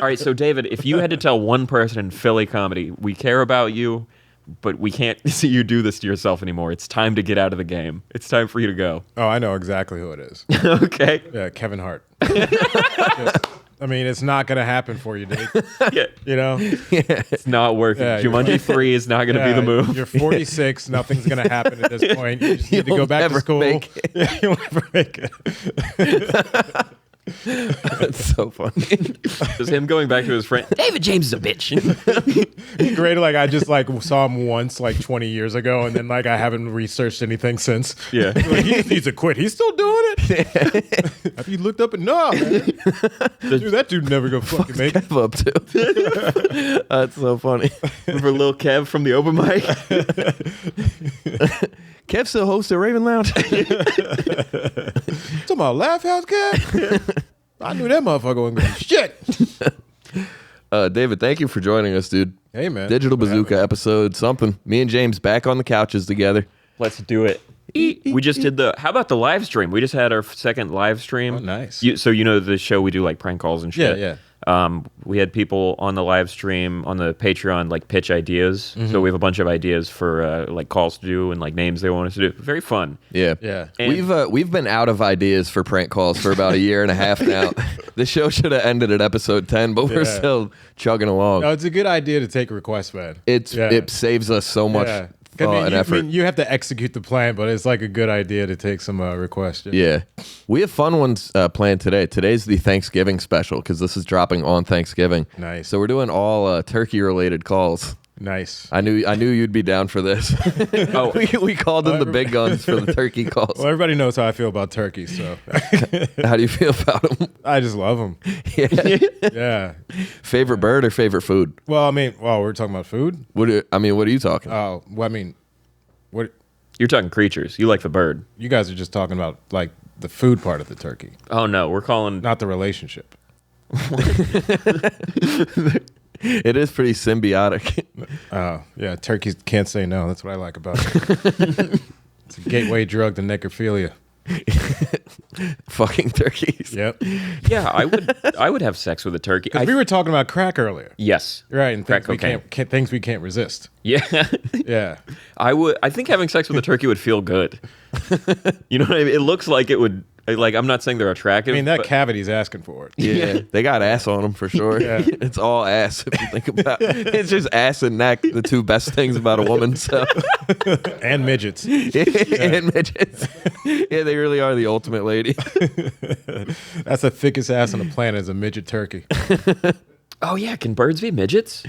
All right, so David, if you had to tell one person in Philly comedy, we care about you, but we can't see you do this to yourself anymore. It's time to get out of the game. It's time for you to go. Oh, I know exactly who it is. Okay. Yeah, Kevin Hart. I mean, it's not going to happen for you, Dave. Yeah. You know? It's not working. Yeah, Jumanji 3 is not going to be the move. You're 46. Nothing's going to happen at this point. You just need to go back to school. Make it. Yeah, you'll never make it. That's so funny. Just him going back to his friend. David James is a bitch. Great. Like, I just like saw him once, like 20 years ago, and then like I haven't researched anything since. Yeah. Like, he just needs to quit. He's still doing it. Have you looked up and no, man. Dude, that dude never gonna fucking make it. Kev up to. That's so funny. Remember Lil Kev from the open mic? Kev still hosts the Raven Lounge. Talking about Laugh House Kev? I knew that motherfucker wasn't going to shit. David, thank you for joining us, dude. Hey, man. Digital Bazooka episode something. Me and James back on the couches together. Let's do it. We just did how about the live stream? We just had our second live stream. Oh, nice. So you know the show we do like prank calls and shit. Yeah. We had people on the live stream on the Patreon like pitch ideas. So we have a bunch of ideas for like calls to do and like names they want us to do. Very fun. Yeah. And We've been out of ideas for prank calls for about a year and a half now. The show should have ended at episode 10, but we're still chugging along. No, it's a good idea to take requests, man. It saves us so much thought and effort. You have to execute the plan, but it's like a good idea to take some requests. Yeah. We have fun ones planned today. Today's the Thanksgiving special because this is dropping on Thanksgiving. Nice. So we're doing all turkey-related calls. Nice. I knew you'd be down for this. we called in the big guns for the turkey calls. Well, everybody knows how I feel about turkeys, so. How do you feel about them? I just love them. Yeah. Yeah. Favorite bird or favorite food? Well, I mean, we're talking about food? What are you talking? Oh, well, I mean, what? You're talking creatures. You like the bird. You guys are just talking about, like, the food part of the turkey, Oh no, we're calling. not the relationship. It is pretty symbiotic. Oh, yeah, turkeys can't say no. That's what I like about it. It's a gateway drug to necrophilia. Fucking turkeys. Yep. Yeah, I would have sex with a turkey. Because we were talking about crack earlier. Yes. Right, and Crack things we can't resist. Yeah. Yeah. I think having sex with a turkey would feel good. You know what I mean? It looks like it would. Like, I'm not saying they're attractive. I mean, that but cavity's asking for it. Yeah, they got ass on them for sure. Yeah. It's all ass if you think about it. It's just ass and neck, the two best things about a woman. So. And midgets. And midgets. Yeah, they really are the ultimate lady. That's the thickest ass on the planet is a midget turkey. Oh yeah, can birds be midgets?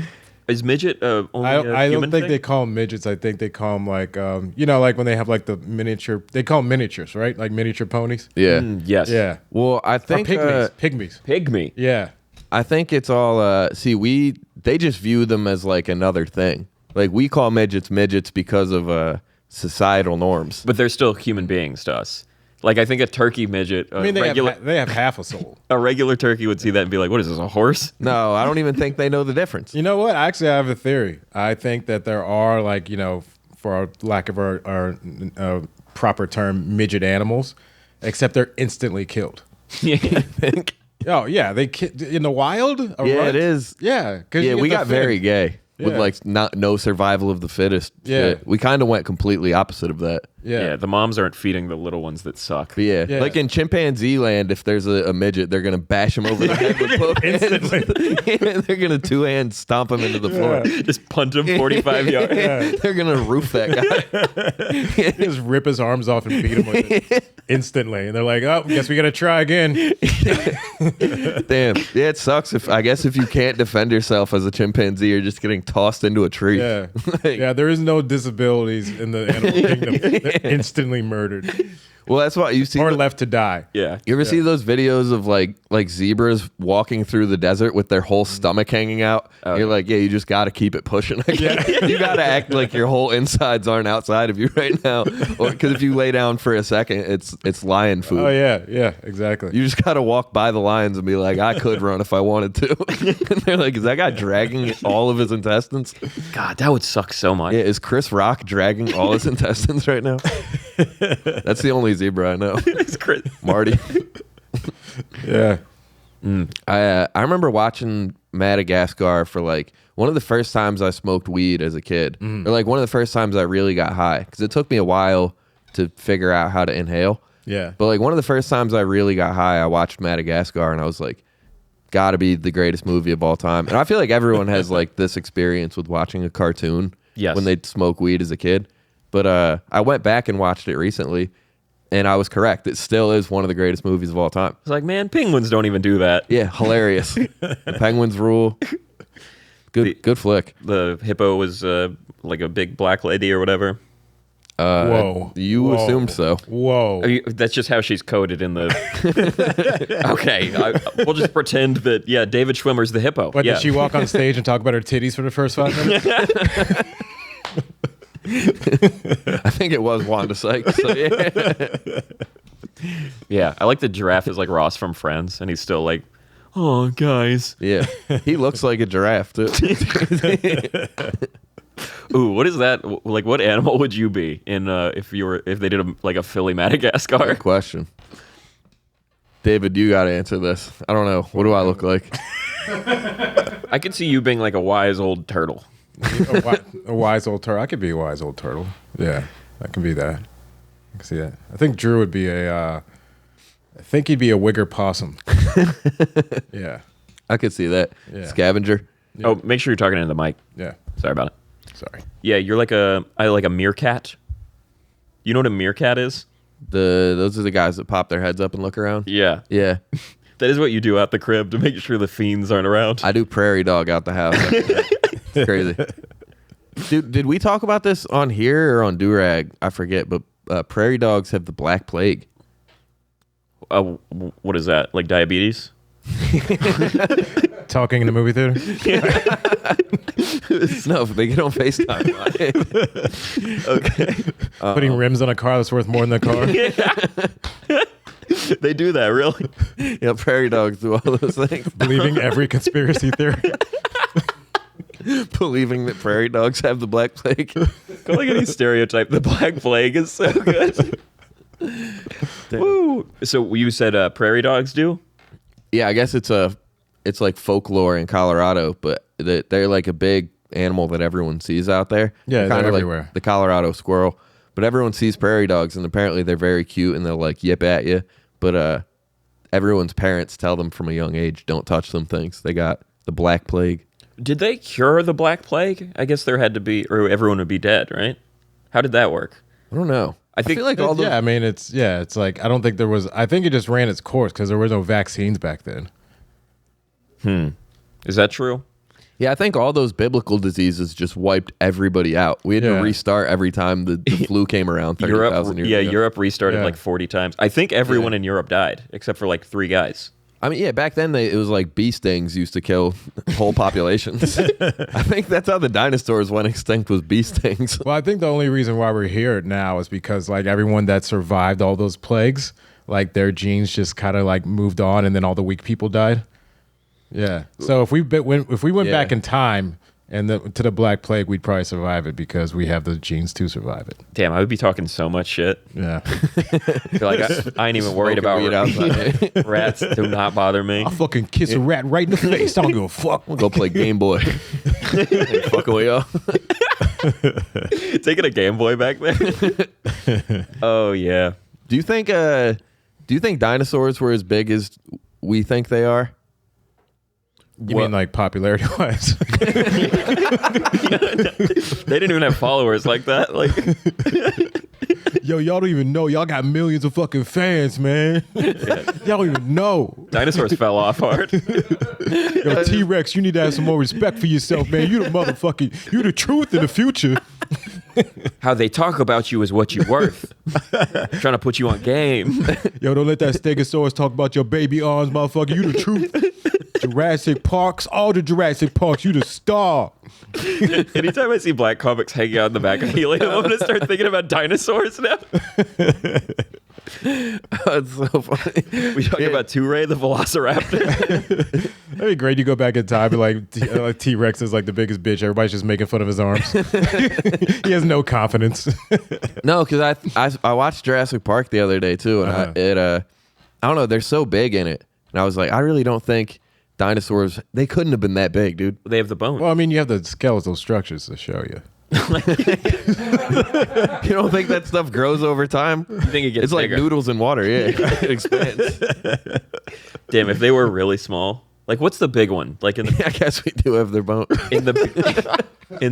Is midget only I a human don't think thing? they call them midgets. I think they call them like, like when they have like the miniature, they call them miniatures, right? Like miniature ponies. Yeah. Yes. Yeah. Well, I Or think pygmies. Pygmy. Yeah. I think it's all they just view them as like another thing. Like we call midgets because of societal norms. But they're still human beings to us. Like, I think a turkey midget, I mean, they have half a soul. a regular turkey would see that and be like, what is this, a horse? No, I don't even think they know the difference. You know what? Actually, I have a theory. I think that there are, like, for lack of our proper term, midget animals, except they're instantly killed. Yeah. I think. Oh, yeah. In the wild? Yeah, it is. Yeah. Yeah, we got very gay with Yeah. like no survival of the fittest. Yeah. Shit. We kind of went completely opposite of that. Yeah. The moms aren't feeding the little ones that suck. But yeah, Yeah. like in chimpanzee land, if there's a midget, they're gonna bash him over the head with both hands. Instantly. They're gonna two hands stomp him into the floor. Just punt him 45 yards. Yeah. They're gonna roof that guy. Just rip his arms off and beat him with it instantly. And they're like, oh, guess we got to try again. Damn. Yeah, it sucks if you can't defend yourself as a chimpanzee, you're just getting tossed into a tree. Yeah. Like- Yeah, there is no disabilities in the animal kingdom. They're instantly murdered Well, that's why you see. or left to die. Yeah. You ever see those videos of like zebras walking through the desert with their whole stomach hanging out? Oh, You're yeah. like, yeah, you just got to keep it pushing. You got to act like your whole insides aren't outside of you right now, because if you lay down for a second, it's lion food. Oh, yeah, exactly. You just got to walk by the lions and be like, I could run if I wanted to. And they're like, is that guy dragging all of his intestines? God, that would suck so much. Yeah, is Chris Rock dragging all his intestines right now? That's the only zebra I know. It's crazy. Marty. Yeah. I remember watching Madagascar for like one of the first times I smoked weed as a kid, or like one of the first times I really got high, because it took me a while to figure out how to inhale. Yeah. But like one of the first times I really got high, I watched Madagascar, and I was like, gotta be the greatest movie of all time. And I feel like everyone has like this experience with watching a cartoon when they smoke weed as a kid. But I went back and watched it recently, and I was correct. It still is one of the greatest movies of all time. It's like, man, penguins don't even do that. Yeah, hilarious. The penguins rule. Good flick. The hippo was like a big black lady or whatever. Whoa. You assumed so. Whoa. That's just how she's coded in the... Okay, we'll just pretend that, yeah, David Schwimmer's the hippo. But did she walk on stage and talk about her titties for the first 5 minutes? I think it was Wanda Sykes. So yeah. Yeah, I like the giraffe is like Ross from Friends, and he's still like, oh, guys. Yeah. He looks like a giraffe, too. Ooh, what is that? Like, what animal would you be in if they did a Philly Madagascar? Good question. David, you got to answer this. I don't know. What do I look like? I could see you being like a wise old turtle. A wise old turtle. I could be a wise old turtle. Yeah, I can be that. I can see that. I think Drew would be I think he'd be a wigger possum. Yeah. I could see that. Yeah. Scavenger. Yeah. Oh, make sure you're talking into the mic. Yeah. Sorry about it. Sorry. Yeah, you're like a meerkat. You know what a meerkat is? Those are the guys that pop their heads up and look around. Yeah. Yeah. That is what you do out the crib to make sure the fiends aren't around. I do prairie dog out the house. It's crazy. Dude, did we talk about this on here or on Durag? I forget, but prairie dogs have the Black Plague. What is that? Like diabetes? Talking in the movie theater? No, they get on FaceTime. Okay. Putting rims on a car that's worth more than the car? They do that, really? Yeah, prairie dogs do all those things. Believing every conspiracy theory? Believing that prairie dogs have the Black Plague. Calling any stereotype the Black Plague is so good. Woo! So you said prairie dogs do? Yeah, I guess it's like folklore in Colorado, but they're like a big animal that everyone sees out there. Yeah, Kind they're of everywhere. like the Colorado squirrel. But everyone sees prairie dogs, and apparently they're very cute, and they'll like yip at you. But everyone's parents tell them from a young age, don't touch them things. They got the Black Plague. Did they cure the Black Plague? I guess there had to be, or everyone would be dead, right? How did that work? I don't know. I think feel like all those. Yeah, I mean, it's like, I don't think there was, I think it just ran its course because there were no vaccines back then. Is that true? Yeah, I think all those biblical diseases just wiped everybody out. We had to restart every time the flu came around 30,000 years ago. Europe restarted like 40 times. I think everyone in Europe died except for like 3 guys. I mean, yeah, back then it was like bee stings used to kill whole populations. I think that's how the dinosaurs went extinct, was bee stings. Well, I think the only reason why we're here now is because like everyone that survived all those plagues, like their genes just kind of like moved on, and then all the weak people died. Yeah. So if we went back in time and to the Black Plague, we'd probably survive it because we have the genes to survive it. Damn, I would be talking so much shit. Yeah. Feel like I ain't even worried about weed outside. rats. Do not bother me. I'll fucking kiss a rat right in the face. I don't give a fuck. We'll go play Game Boy. Fuck away, y'all. Taking a Game Boy back there. Oh yeah. Do you think dinosaurs were as big as we think they are? You mean like popularity wise? They didn't even have followers like that. Like, Yo, y'all don't even know. Y'all got millions of fucking fans, man. Y'all don't even know. dinosaurs fell off hard. Yo, T-Rex, you need to have some more respect for yourself, man. You the motherfucking, you the truth in the future. How they talk about you is what you're worth. Trying to put you on game. Yo, don't let that Stegosaurus talk about your baby arms, motherfucker. You the truth. Jurassic Parks, all the Jurassic Parks, you the star. Anytime I see black comics hanging out in the back of helium, I'm going to start thinking about dinosaurs now. That's so funny. We talking about Touré, the velociraptor. That'd be great. You go back in time and like T-Rex is like the biggest bitch. Everybody's just making fun of his arms. He has no confidence. No, because I watched Jurassic Park the other day too, and I don't know. They're so big in it. And I was like, I really don't think dinosaurs, they couldn't have been that big, dude. They have the bone. Well, I mean, you have the skeletal structures to show you. You don't think that stuff grows over time? You think it gets It's like bigger. noodles in water. Yeah, it expands. Damn, if they were really small. Like, what's the big one? Like in the I guess we do have their bone. in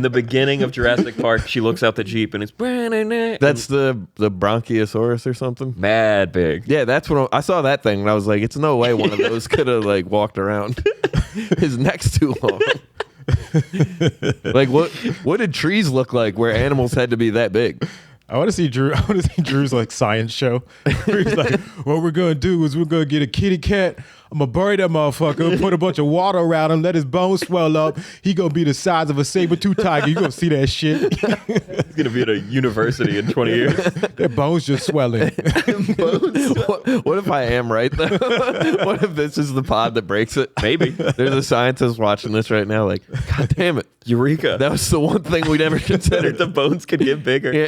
the beginning of Jurassic Park, she looks out the Jeep and it's That's the Bronchiosaurus or something. mad big. Yeah, that's what I saw that thing and I was like, it's no way one of those could have like walked around. His neck's too long. Like what did trees look like where animals had to be that big? I want to see Drew. I want to see Drew's like science show. Where he's like, what we're gonna do is we're gonna get a kitty cat. I'm gonna bury that motherfucker. Put a bunch of water around him. Let his bones swell up. He gonna be the size of a saber-tooth tiger. You gonna see that shit? He's gonna be at a university in 20 years. Their bones just swelling. What if I am right though? What if this is the pod that breaks it? Maybe. There's a scientist watching this right now like, God damn it. Eureka. That was the one thing we never considered. The bones could get bigger. Yeah.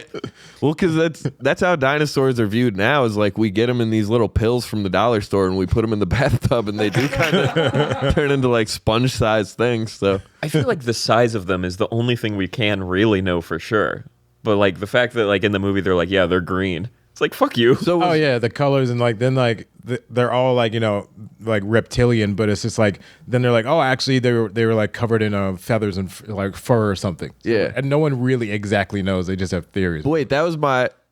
Well, because that's how dinosaurs are viewed now. Is like we get them in these little pills from the dollar store, and we put them in the bathtub, and they do kind of turn into like sponge-sized things. So I feel like the size of them is the only thing we can really know for sure. But like the fact that like in the movie they're like, yeah, they're green. It's like, fuck you. So Oh yeah, the colors and like then like they're all like like reptilian, but it's just like then they're like, oh, actually they were like covered in feathers and like fur or something. So, Yeah. and no one really exactly knows. They just have theories. But wait, that was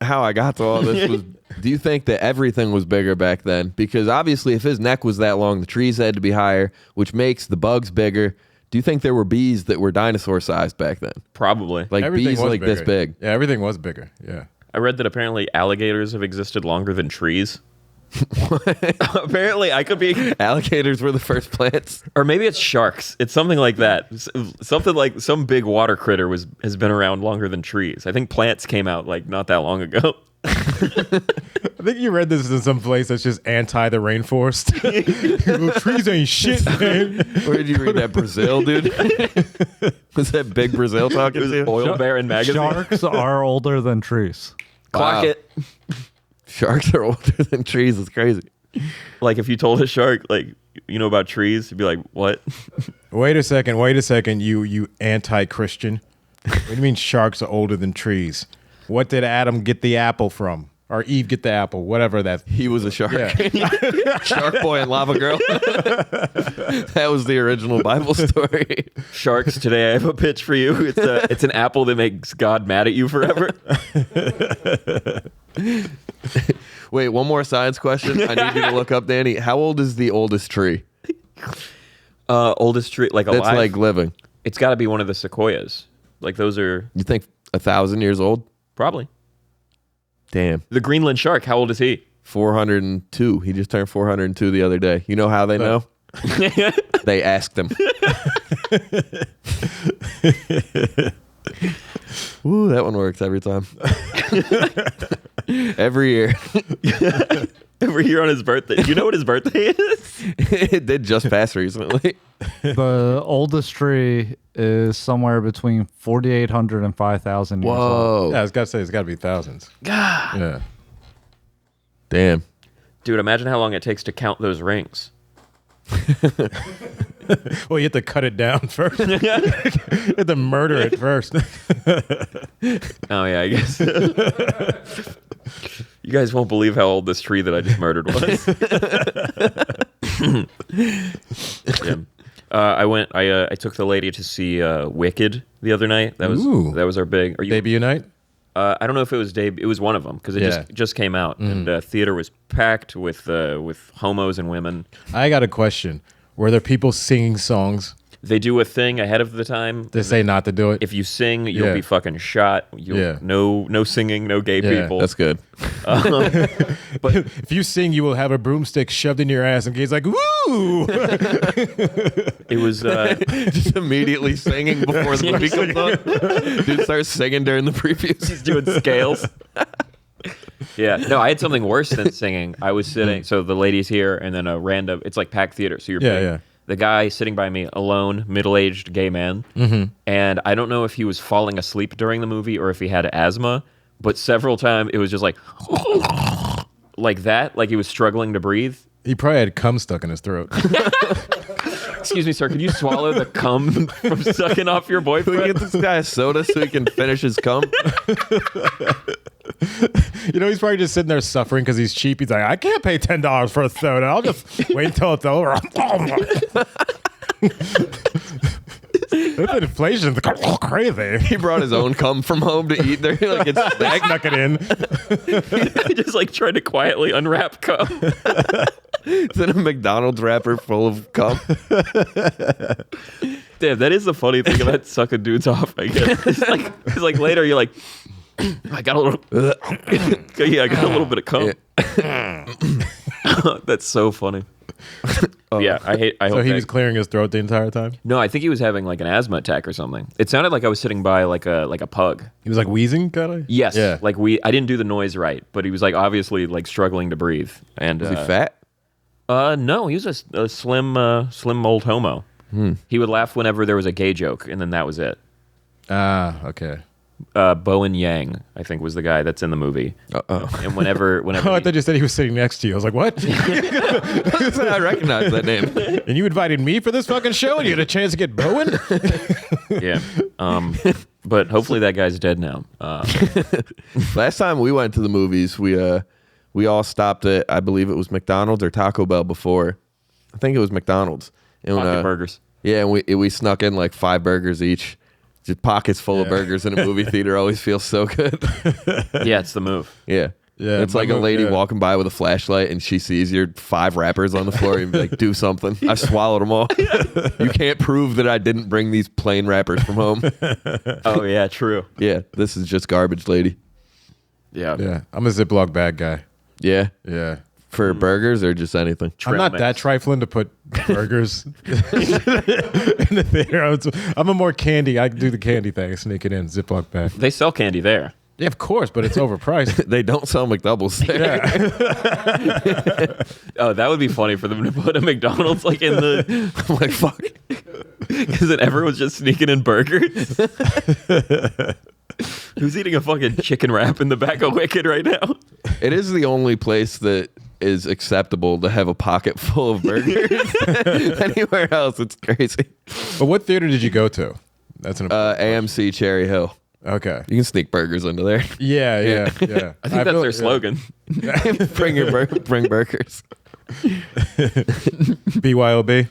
how I got to all this. Was do you think that everything was bigger back then? Because obviously, if his neck was that long, the trees had to be higher, which makes the bugs bigger. Do you think there were bees that were dinosaur sized back then? Probably. Like Everything bees was like this bigger. big? Yeah, everything was bigger. Yeah. I read that apparently alligators have existed longer than trees. Apparently, I could be, Alligators were the first plants. or maybe it's sharks. It's something like that. Something like some big water critter has been around longer than trees. I think plants came out like not that long ago. I think you read this in some place that's just anti the rainforest. Well, trees ain't shit, man. Where did you read that? Brazil, dude? Was that big Brazil talking to you? Oil Baron magazine. Sharks are older than trees. Clock Wow. it. Sharks are older than trees. It's crazy. Like if you told a shark, like, you know about trees, you'd be like, what? Wait a second, you anti-Christian. What do you mean sharks are older than trees? What did Adam get the apple from? Or Eve get the apple? Whatever that. He was a shark. Yeah. Shark Boy and Lava Girl. That was the original Bible story. Sharks, today I have a pitch for you. It's an apple that makes God mad at you forever. Wait, one more science question. I need you to look up, Danny. How old is the oldest tree Oldest tree, like that's alive? like living? It's got to be one of the sequoias. Like those are You think 1,000 years old? probably. Damn. The Greenland shark, how old is he? 402. He just turned 402 the other day. You know how they know? They asked him. Ooh, that one works every time. Every year. Every year on his birthday. Do you know what his birthday is? It did just pass recently. The oldest tree is somewhere between 4,800 and 5,000 years old. Whoa. Yeah, I was gotta say it's gotta be thousands. God. Yeah. Damn. Dude, imagine how long it takes to count those rings. Well, you have to cut it down first. You have to murder it first. Oh, yeah, I guess. You guys won't believe how old this tree that I just murdered was. Yeah. I took the lady to see Wicked the other night. That was our big. Are you, Debut night? I don't know if it was It was one of them because it just came out, and theater was packed with homos and women. I got a question. Were there people singing songs? They do a thing ahead of the time. They say not to do it. If you sing, you'll Yeah. be fucking shot. No singing, no gay Yeah. people. That's good. But If you sing, you will have a broomstick shoved in your ass, and Gay's like, "Woo!" it was. Just immediately singing before the movie comes on. Dude starts singing during the previews. He's doing scales. Yeah, no, I had something worse than singing. I was sitting, so the lady's here, and then a random, it's like packed theater, so you're paying. The guy sitting by me, alone, middle-aged gay man, and I don't know if he was falling asleep during the movie or if he had asthma, but several times it was just like that, like he was struggling to breathe, He probably had cum stuck in his throat. Excuse me, sir. Could you swallow the cum from sucking off your Can we boyfriend? get this guy a soda so he can finish his cum? He's probably just sitting there suffering because he's cheap. He's like, I can't pay $10 for a soda. I'll just wait until it's over. That inflation's crazy. He brought his own cum from home to eat there. Like it's I snuck it in. I just like tried to quietly unwrap cum. It's in a McDonald's wrapper full of cum. Damn, that is the funny thing about sucking dudes off, I guess. It's like later you're like, I got a little, yeah, I got a little bit of cum. Yeah. That's so funny. Yeah, I hope So he was clearing his throat the entire time? No, I think he was having like an asthma attack or something. It sounded like I was sitting by like a pug. He was like wheezing, kind of? Yes. Yeah. Like I didn't do the noise right, but he was like obviously like struggling to breathe. And Is he fat? No, he was a slim old homo. He would laugh whenever there was a gay joke, and then that was it. Ah, okay. Bowen Yang, I think, was the guy that's in the movie. And whenever Oh, I thought you said he was sitting next to you. I was like, what? I recognize that name. And you invited me for this fucking show and you had a chance to get Bowen? yeah. But hopefully that guy's dead now. Last time we went to the movies, we all stopped at, I believe it was McDonald's or Taco Bell before. I think it was McDonald's. And Pocket burgers. Yeah, and we snuck in like 5 burgers each. Just pockets full of burgers in a movie theater always feels so good. Yeah, it's the move. Yeah. Yeah, It's like a lady walking by with a flashlight and she sees your 5 wrappers on the floor and be like, do something. I swallowed them all. You can't prove that I didn't bring these plain wrappers from home. Oh, yeah, true. Yeah, this is just garbage, lady. Yeah. Yeah, I'm a Ziploc bag guy. Yeah. Yeah. For burgers or just anything? I'm not that trifling to put burgers in the theater. I'm a more candy. I do the candy thing. I sneak it in, Ziploc bag. They sell candy there. Yeah, of course, but it's overpriced. They don't sell McDoubles there. Yeah. Oh, that would be funny for them to put a McDonald's like in the I'm like, fuck. because then everyone's just sneaking in burgers. Who's eating a fucking chicken wrap in the back of Wicked right now? It is the only place that is acceptable to have a pocket full of burgers. Anywhere else, it's crazy. But what theater did you go to? That's an AMC Cherry Hill. Okay. You can sneak burgers into there. Yeah. I think that's their slogan. Bring burgers. BYOB.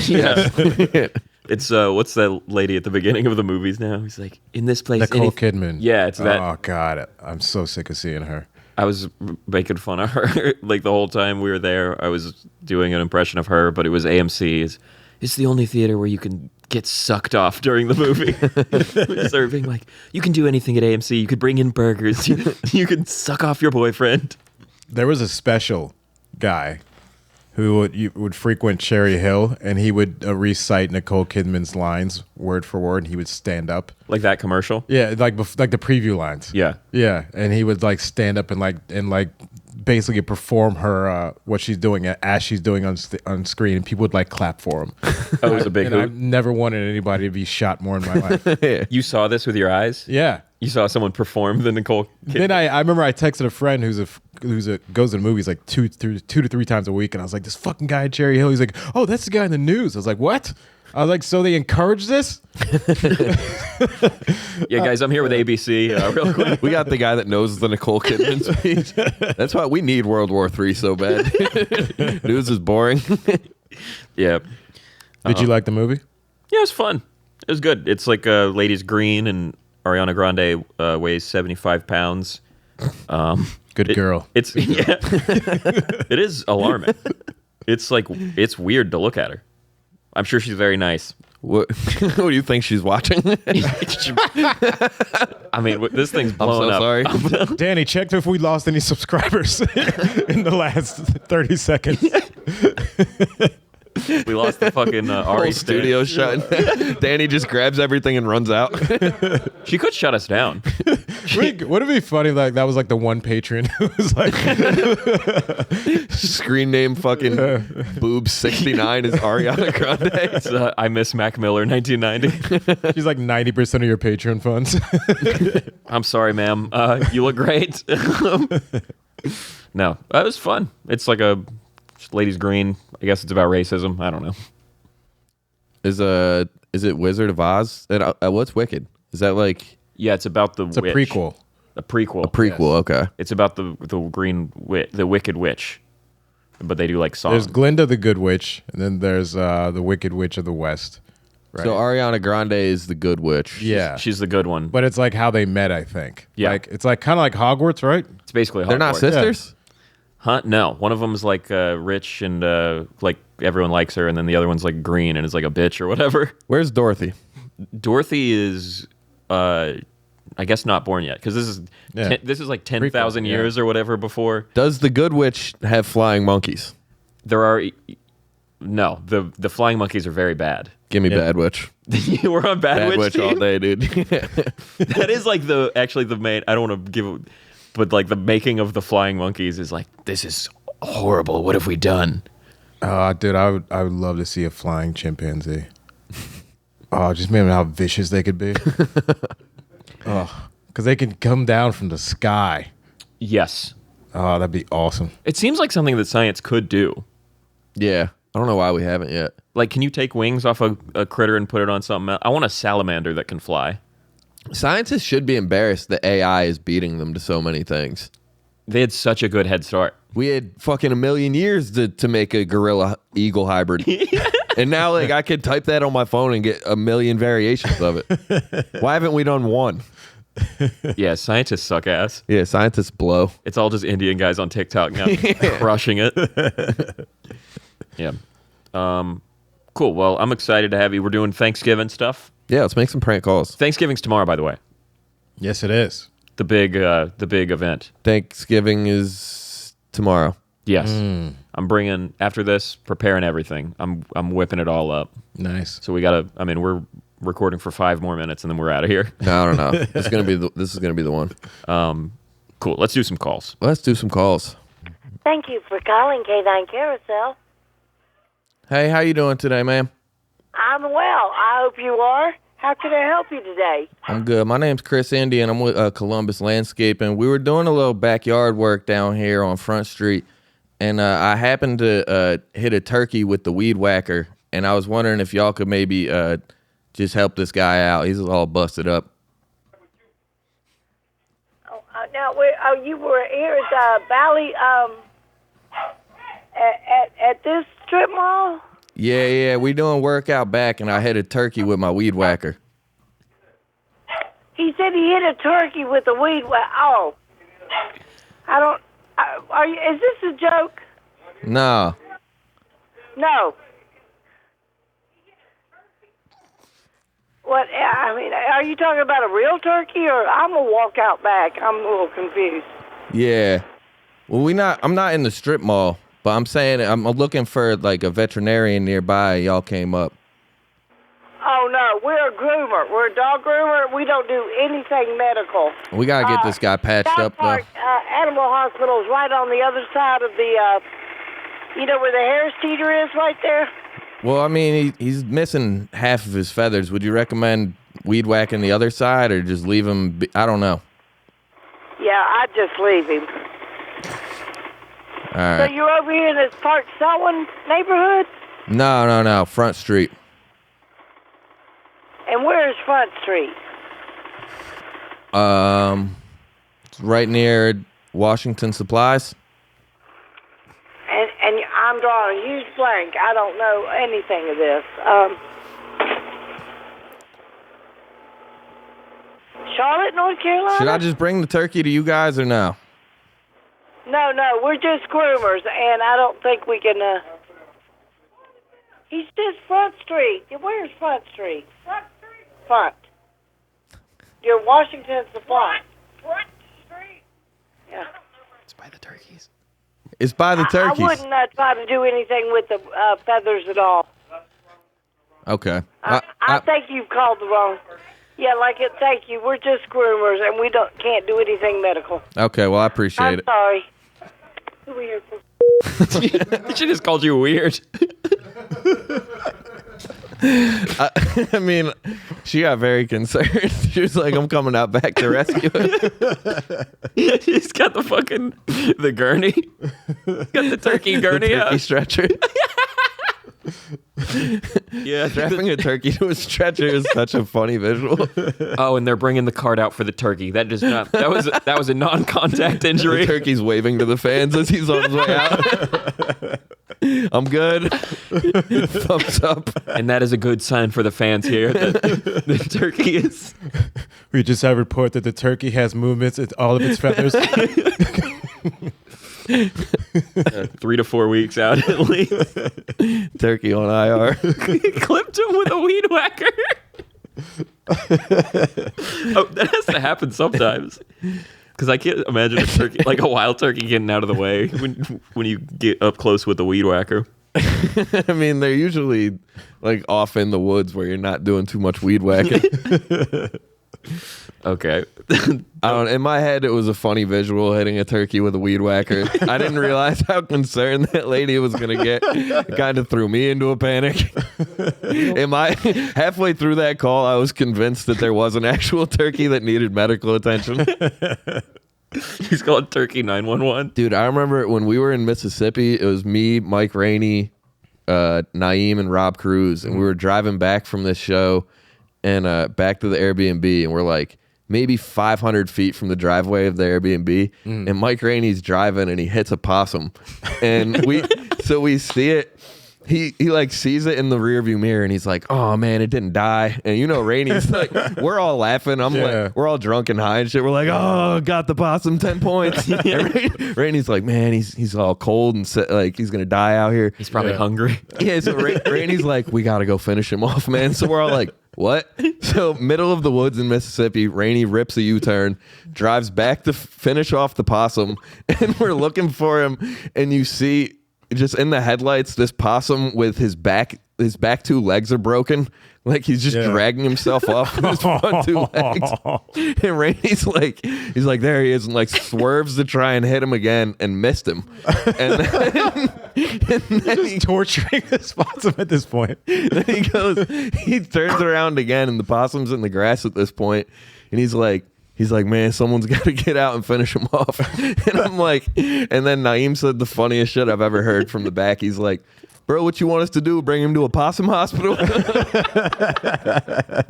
Yeah. It's what's that lady at the beginning of the movies now? He's like, in this place. Nicole Kidman. Yeah, it's that. Oh God, I'm so sick of seeing her. I was making fun of her like the whole time we were there. I was doing an impression of her, but it was AMC's. It's the only theater where you can get sucked off during the movie. Serving like, you can do anything at AMC. You could bring in burgers. You can suck off your boyfriend. There was a special guy who would frequent Cherry Hill, and he would recite Nicole Kidman's lines word for word, and he would stand up. Like that commercial? Yeah, like the preview lines. Yeah. Yeah, and he would like stand up and basically perform her what she's doing as she's doing on screen, and people would like clap for him. Oh, it was a big and hoot. I've never wanted anybody to be shot more in my life. You saw this with your eyes? Yeah. You saw someone perform the Nicole Kidman? Then I remember I texted a friend who's goes to the movies like two to 3 times a week, and I was like, this fucking guy at Cherry Hill. He's like, oh, that's the guy in the news. I was like, what? I was like, so they encourage this? Yeah, guys, I'm here with ABC real quick. We got the guy that knows the Nicole Kidman speech. That's why we need World War III so bad. News is boring. Yeah. Did you like the movie? Yeah, it was fun. It was good. It's like Ladies Green, and Ariana Grande weighs 75 pounds. Good girl. It's yeah. It is alarming. It's like it's weird to look at her. I'm sure she's very nice. What do you think she's watching? I mean, this thing's blown up. Sorry. Danny, check if we lost any subscribers in the last 30 seconds. We lost the fucking Ari Whole studio shut. Danny just grabs everything and runs out. She could shut us down. Would it be funny like that was like the one patron who was like Screen name fucking boob 69 is Ariana Grande. It's, I miss Mac Miller 1990. she's like 90% of your Patreon funds? I'm sorry, ma'am. You look great. No, that was fun. It's like a Lady's green. I guess it's about racism. I don't know. Is it Wizard of Oz? What's Wicked? Is that like? Yeah, it's about the It's witch. a prequel. A prequel. A prequel. Yes. Okay. It's about the Wicked Witch, but they do like songs. There's Glinda the Good Witch, and then there's the Wicked Witch of the West. Right? So Ariana Grande is the good witch. Yeah, she's the good one. But it's like how they met, I think. Yeah, like it's like kind of like Hogwarts, right? It's basically Hogwarts. They're not sisters. Yeah. Huh? No, one of them's like rich and like everyone likes her, and then the other one's like green and is like a bitch or whatever. Where's Dorothy? Dorothy is, I guess, not born yet because this is like 10,000 years or whatever before. Does the good witch have flying monkeys? There are. No, the flying monkeys are very bad. Give me Bad Witch. We're on Bad Witch all day, dude. That is like the main. I don't want to give, but like the making of the flying monkeys is like, this is horrible. What have we done? Dude, I would love to see a flying chimpanzee. Just imagine how vicious they could be. Because they can come down from the sky. Yes. Oh, that'd be awesome. It seems like something that science could do. Yeah. I don't know why we haven't yet. Like, can you take wings off a critter and put it on something else? I want a salamander that can fly. Scientists should be embarrassed that AI is beating them to so many things. They had such a good head start. We had fucking a million years to make a gorilla eagle hybrid. And now like I could type that on my phone and get a million variations of it. Why haven't we done one? Yeah, scientists suck ass. Yeah, scientists blow. It's all just Indian guys on TikTok now crushing it. Yeah. Cool. Well, I'm excited to have you. We're doing Thanksgiving stuff. Yeah, let's make some prank calls. Thanksgiving's tomorrow, by the way. Yes, it is. The big event. Thanksgiving is tomorrow. Yes. I'm bringing, after this, preparing everything. I'm whipping it all up. Nice. So we're recording for 5 more minutes and then we're out of here. No, I don't know. This is gonna be the one. Cool. Let's do some calls. Let's do some calls. Thank you for calling K9 Carousel. Hey, how you doing today, ma'am? I'm well. I hope you are. How can I help you today? I'm good. My name's Chris Indy, and I'm with Columbus Landscaping. We were doing a little backyard work down here on Front Street, and I happened to hit a turkey with the weed whacker, and I was wondering if y'all could maybe just help this guy out. He's all busted up. You were here at Valley, at this strip mall? Yeah, we doing work out back, and I hit a turkey with my weed whacker. He said he hit a turkey with a weed whacker. Oh. I don't... is this a joke? No. No. What? I mean, are you talking about a real turkey, or I'm gonna walk out back? I'm a little confused. Yeah. Well, I'm not in the strip mall, but I'm saying I'm looking for like a veterinarian nearby. Y'all came up. Oh no, we're a groomer. We're a dog groomer. We don't do anything medical. We gotta get this guy patched up though. Animal Hospital is right on the other side of the. You know where the Harris Teeter is, right there. Well, I mean, he's missing half of his feathers. Would you recommend weed whacking the other side or just leave him? I don't know. Yeah, I'd just leave him. All right. So you're over here in this Park Selwyn neighborhood? No. Front Street. And where's Front Street? It's right near Washington Supplies. And I'm drawing a huge blank. I don't know anything of this. Charlotte, North Carolina? Should I just bring the turkey to you guys or no? No, we're just groomers, and I don't think we can, He's just Front Street. Where's Front Street? Front Street? Front. Your Washington Supply. Front Street? Yeah. It's by the turkeys. It's by the turkeys. I wouldn't try to do anything with the feathers at all. Okay. I think you've called the wrong. Yeah, thank you. We're just groomers, and we can't do anything medical. Okay, well, I appreciate it. I'm sorry. Who are you for? She just called you weird. I mean, she got very concerned. She was like, I'm coming out back to rescue it. He's got the fucking, the gurney. Got the turkey gurney the turkey out. stretcher. Yeah. Strapping a turkey to a stretcher is such a funny visual. Oh, and they're bringing the cart out for the turkey. That does not, that was a non-contact injury. The turkey's waving to the fans as he's on his way out. I'm good. Thumbs up. And that is a good sign for the fans here that the turkey is. We just have a report that the turkey has movements. It's all of its feathers. 3 to 4 weeks out at least. Turkey on IR. Clipped him with a weed whacker. Oh, that has to happen sometimes. Because I can't imagine a turkey, like a wild turkey, getting out of the way when you get up close with a weed whacker. I mean, they're usually like off in the woods where you're not doing too much weed whacking. Okay. In my head, it was a funny visual hitting a turkey with a weed whacker. I didn't realize how concerned that lady was going to get. It kind of threw me into a panic. Halfway through that call, I was convinced that there was an actual turkey that needed medical attention. He's called Turkey 911. Dude, I remember when we were in Mississippi, it was me, Mike Rainey, Naeem, and Rob Cruz, and we were driving back from this show and back to the Airbnb, and we're like maybe 500 feet from the driveway of the Airbnb, and Mike Rainey's driving and he hits a possum, and we see it. He like sees it in the rearview mirror and he's like, oh man, it didn't die. And you know, Rainey's like, we're all laughing. Like, we're all drunk and high and shit. We're like, oh, got the possum, 10 points. And Rainey's like, man, he's all cold and like he's gonna die out here. He's probably hungry. Yeah. So Rainey's like, we gotta go finish him off, man. So we're all like, what? So middle of the woods in Mississippi, Rainey rips a U-turn, drives back to finish off the possum, and we're looking for him, and you see just in the headlights this possum with his back 2 legs are broken, like he's just dragging himself off with his front 2 legs. And Rainey's like, he's like, there he is, and like swerves to try and hit him again and missed him. And then He's torturing this possum at this point. Then he turns around again, and the possum's in the grass at this point, and he's like, man, someone's got to get out and finish him off. And I'm like, and then Naeem said the funniest shit I've ever heard from the back. He's like, bro, what you want us to do? Bring him to a possum hospital? That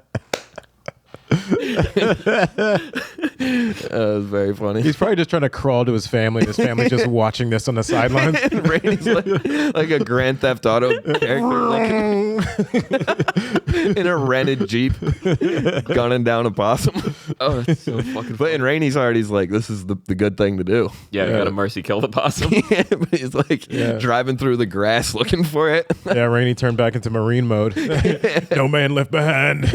was very funny. He's probably just trying to crawl to his family. His family's just watching this on the sidelines. And Rainey's like a Grand Theft Auto character, like in a rented Jeep, gunning down a possum. Oh, that's so fucking But in Rainey's heart, he's like, this is the good thing to do. Yeah, you gotta mercy kill the possum. Yeah, but he's like driving through the grass looking for it. Yeah, Rainey turned back into Marine mode. No man left behind.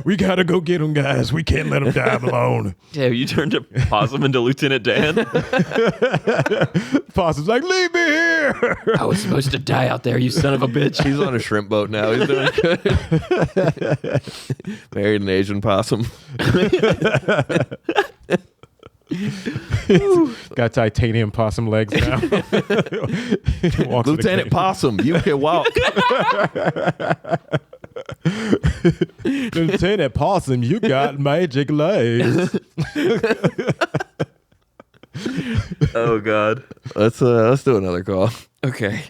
We gotta go get him, guys. We can't let him die alone. Damn, you turned a possum into Lieutenant Dan? Possum's like, leave me here. I was supposed to die out there, you son of a bitch. He's on a shrimp boat now. He's doing good. Married an Asian possum. Got titanium possum legs now. Lieutenant Possum, you can walk. Lieutenant Possum, you got magic legs. Oh, God. Let's do another call. Okay.